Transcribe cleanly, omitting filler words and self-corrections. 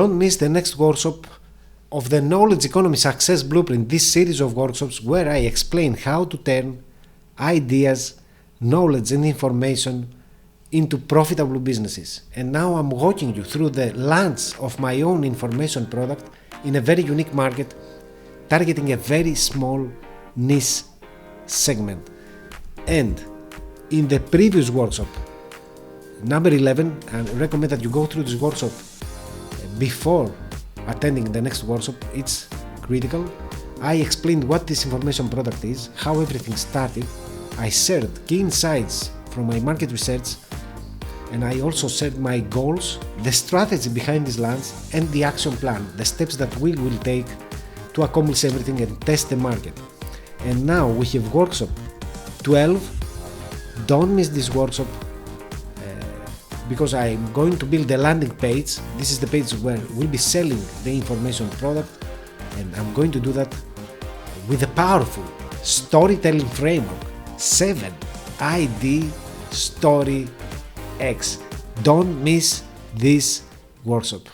don't miss the next workshop of the Knowledge Economy Success Blueprint, this series of workshops where I explain how to turn ideas, knowledge and information into profitable businesses. And now I'm walking you through the launch of my own information product in a very unique market, targeting a very small niche segment. And in the previous workshop, number 11, I recommend that you go through this workshop before attending the next workshop. It's critical. I explained what this information product is, how everything started. I shared key insights from my market research, and I also shared my goals, the strategy behind this launch, and the action plan, the steps that we will take to accomplish everything and test the market. And now we have workshop 12. Don't miss this workshop because I'm going to build a landing page. This is the page where we'll be selling the information product, and I'm going to do that with a powerful storytelling framework, 7 ID Story X. Don't miss this workshop.